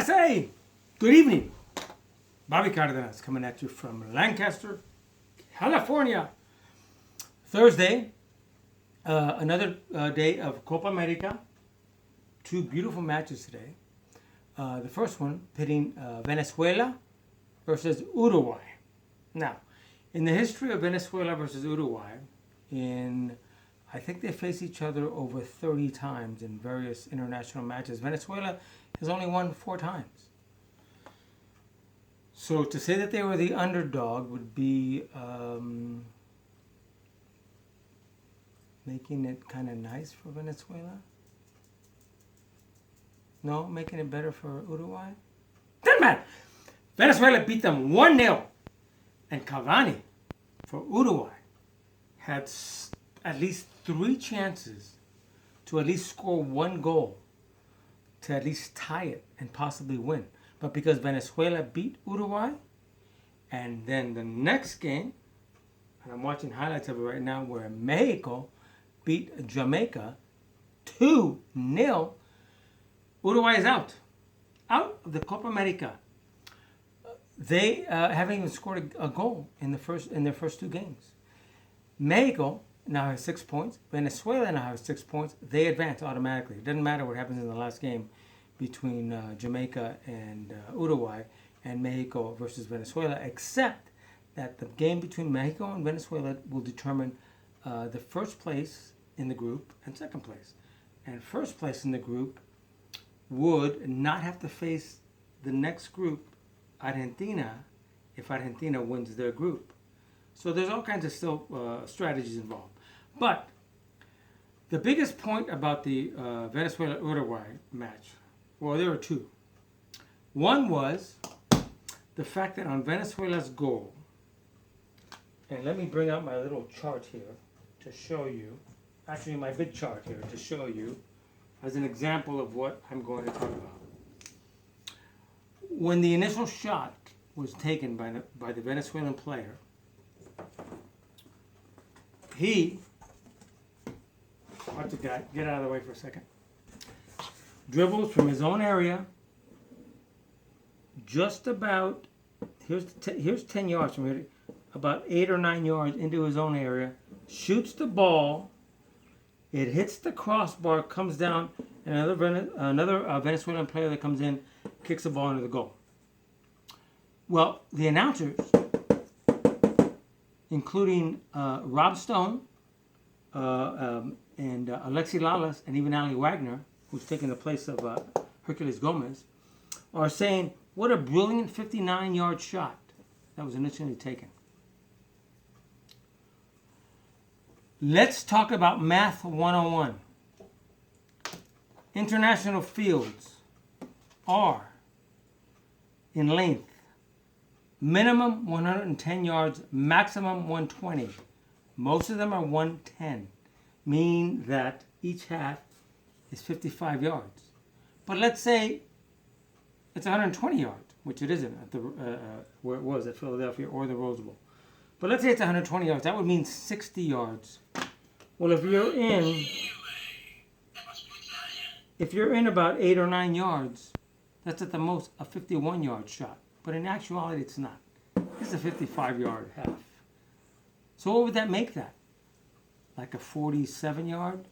USA! Good evening. Bobby Cardenas coming at you from Lancaster, California. Thursday, another day of Copa America. Two beautiful matches today. The first one pitting Venezuela versus Uruguay. Now, in the history of Venezuela versus Uruguay, I think they face each other over 30 times in various international matches. Venezuela has only won 4 times. So to say that they were the underdog would be making it kind of nice for Venezuela. No, making it better for Uruguay. Doesn't matter. Venezuela beat them 1-0. And Cavani for Uruguay had at least 3 chances to at least score 1 goal to at least tie it and possibly win. But because Venezuela beat Uruguay, and then the next game, and I'm watching highlights of it right now, where Mexico beat Jamaica 2-0, Uruguay is out of the Copa America. They haven't even scored a goal in their first 2 games. Mexico now has 6 points. Venezuela now has 6 points. They advance automatically. It doesn't matter what happens in the last game between Jamaica and Uruguay and Mexico versus Venezuela, except that the game between Mexico and Venezuela will determine the first place in the group and second place. And first place in the group would not have to face the next group, Argentina, if Argentina wins their group. So there's all kinds of still strategies involved. But the biggest point about the Venezuela-Uruguay match, well, there were 2. One was the fact that on Venezuela's goal, and let me bring out my little chart here to show you, actually my big chart here to show you as an example of what I'm going to talk about. When the initial shot was taken by the Venezuelan player, he, hard to get out of the way for a second, dribbles from his own area, just about, here's 10 yards from here, about 8 or 9 yards into his own area, shoots the ball, it hits the crossbar, comes down, and another Venezuelan player that comes in kicks the ball into the goal. Well, the announcers, including Rob Stone and Alexi Lalas and even Ali Wagner, who's taking the place of Hercules Gomez, are saying, what a brilliant 59-yard shot that was initially taken. Let's talk about Math 101. International fields are, in length, minimum 110 yards, maximum 120. Most of them are 110, meaning that each half is 55 yards. But let's say it's 120 yards, which it isn't at the where it was at Philadelphia or the Rose Bowl. But let's say it's 120 yards. That would mean 60 yards. Well, if you're in about 8 or 9 yards, that's at the most a 51-yard shot. But in actuality, it's not. It's a 55-yard half. So what would that make that? Like a 47-yard,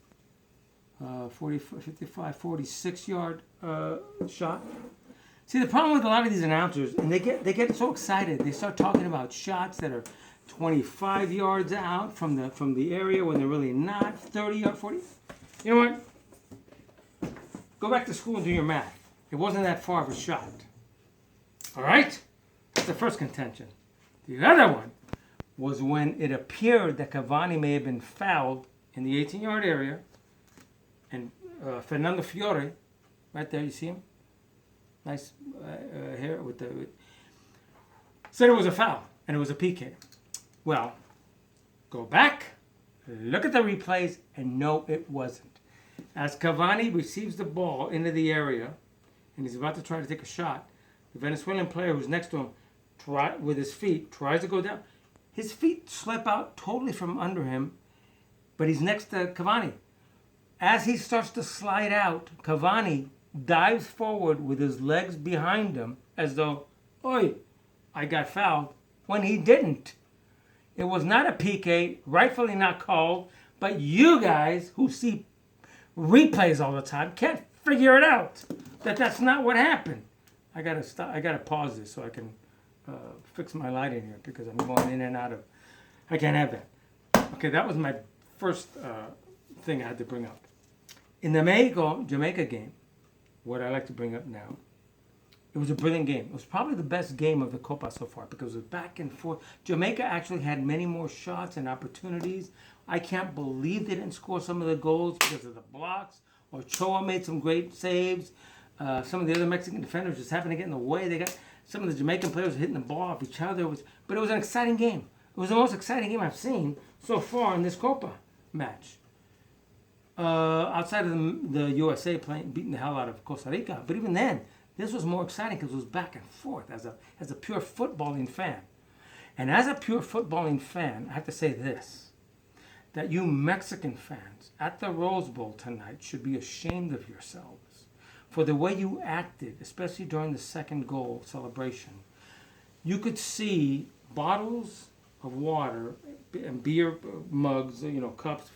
55, 46-yard shot? See, the problem with a lot of these announcers, and they get so excited, they start talking about shots that are 25 yards out from the area when they're really not, 30 or 40. You know what? Go back to school and do your math. It wasn't that far of a shot. All right? That's the first contention. The other one was when it appeared that Cavani may have been fouled in the 18-yard area, and Fernando Fiore, right there, you see him? Nice hair said it was a foul, and it was a PK. Well, go back, look at the replays, and no, it wasn't. As Cavani receives the ball into the area, and he's about to try to take a shot, the Venezuelan player who's next to him, with his feet, tries to go down. His feet slip out totally from under him, but he's next to Cavani. As he starts to slide out, Cavani dives forward with his legs behind him as though, oi, I got fouled, when he didn't. It was not a PK, rightfully not called, but you guys who see replays all the time can't figure it out. That's not what happened. I gotta stop. I gotta pause this so I can fix my light in here because I'm going in and out of. I can't have that. Okay, that was my first thing I had to bring up. In the Jamaica game, what I like to bring up now, it was a brilliant game. It was probably the best game of the Copa so far because it was back and forth. Jamaica actually had many more shots and opportunities. I can't believe they didn't score some of the goals because of the blocks. Ochoa made some great saves. Some of the other Mexican defenders just happened to get in the way. They got some of the Jamaican players hitting the ball off each other. But it was an exciting game. It was the most exciting game I've seen so far in this Copa match. Outside of the USA beating the hell out of Costa Rica. But even then, this was more exciting because it was back and forth as a pure footballing fan. And as a pure footballing fan, I have to say this, that you Mexican fans at the Rose Bowl tonight should be ashamed of yourselves for the way you acted, especially during the second goal celebration. You could see bottles of water and beer mugs, cups,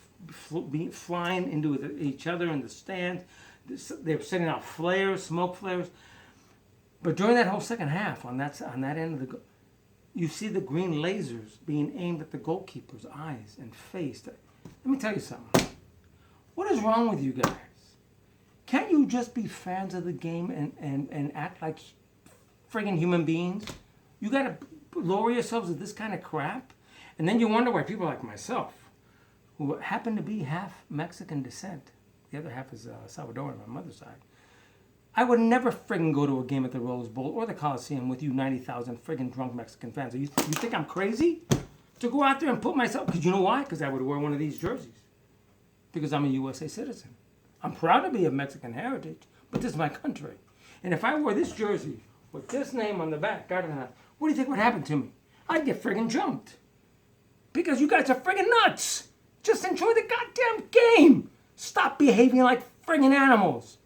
flying into each other in the stands. They were sending out flares, smoke flares. But during that whole second half, on that end of the, you see the green lasers being aimed at the goalkeeper's eyes and face. Let me tell you something. What is wrong with you guys? Can't you just be fans of the game and act like friggin' human beings? You gotta lower yourselves to this kind of crap? And then you wonder why people like myself, who happen to be half Mexican descent, the other half is Salvadoran on my mother's side, I would never friggin' go to a game at the Rose Bowl or the Coliseum with you 90,000 friggin' drunk Mexican fans. You think I'm crazy to go out there and put myself, because you know why? Because I would wear one of these jerseys. Because I'm a USA citizen. I'm proud to be of Mexican heritage, but this is my country. And if I wore this jersey with this name on the back, what do you think would happen to me? I'd get friggin' jumped. Because you guys are friggin' nuts. Just enjoy the goddamn game. Stop behaving like friggin' animals.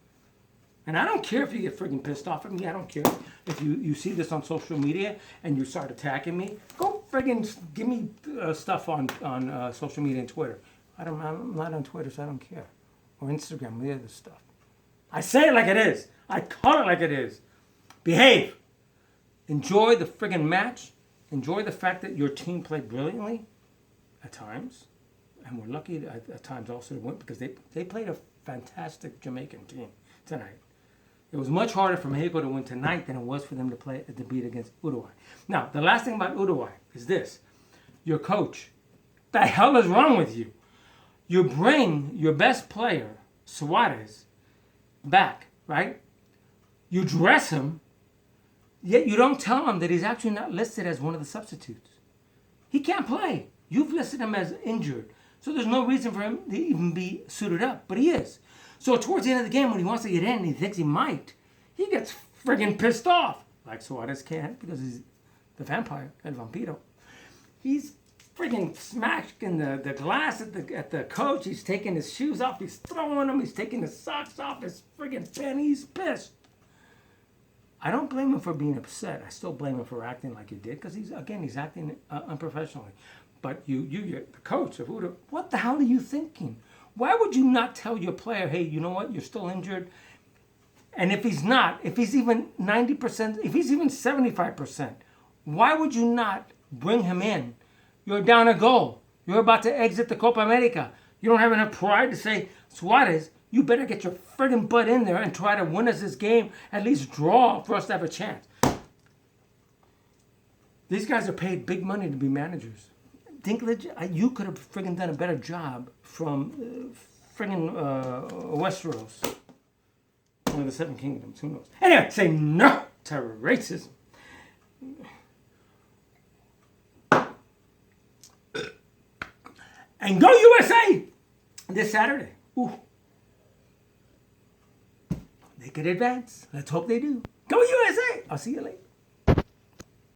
And I don't care if you get friggin' pissed off at me. I don't care if you see this on social media and you start attacking me. Go friggin' give me stuff on social media and Twitter. I'm not on Twitter, so I don't care. Or Instagram, or the other stuff. I say it like it is. I call it like it is. Behave. Enjoy the friggin' match. Enjoy the fact that your team played brilliantly at times. And we're lucky at times also to win because they played a fantastic Jamaican team tonight. It was much harder for Mexico to win tonight than it was for them to beat against Uruguay. Now, the last thing about Uruguay is this. Your coach. The hell is wrong with you? You bring your best player, Suarez, back, right? You dress him, yet you don't tell him that he's actually not listed as one of the substitutes. He can't play. You've listed him as injured. So there's no reason for him to even be suited up, but he is. So towards the end of the game, when he wants to get in and he thinks he might, he gets friggin' pissed off. Like Suarez can't because he's the vampire, El Vampiro. He's friggin' smashing the glass at the coach. He's taking his shoes off. He's throwing them. He's taking his socks off. His friggin' pen. He's pissed. I don't blame him for being upset. I still blame him for acting like he did because he's acting unprofessionally. But you're the coach of Udo. What the hell are you thinking? Why would you not tell your player, hey, you know what, you're still injured? And if he's not, if he's even 90%, if he's even 75%, why would you not bring him in? You're down a goal. You're about to exit the Copa America. You don't have enough pride to say, Suarez, you better get your friggin' butt in there and try to win us this game, at least draw for us to have a chance. These guys are paid big money to be managers. Dinklage, you could have friggin' done a better job from friggin' Westeros. One of the Seven Kingdoms, who knows? Anyway, say no to racism. And go USA this Saturday. Ooh. They could advance. Let's hope they do. Go USA. I'll see you later.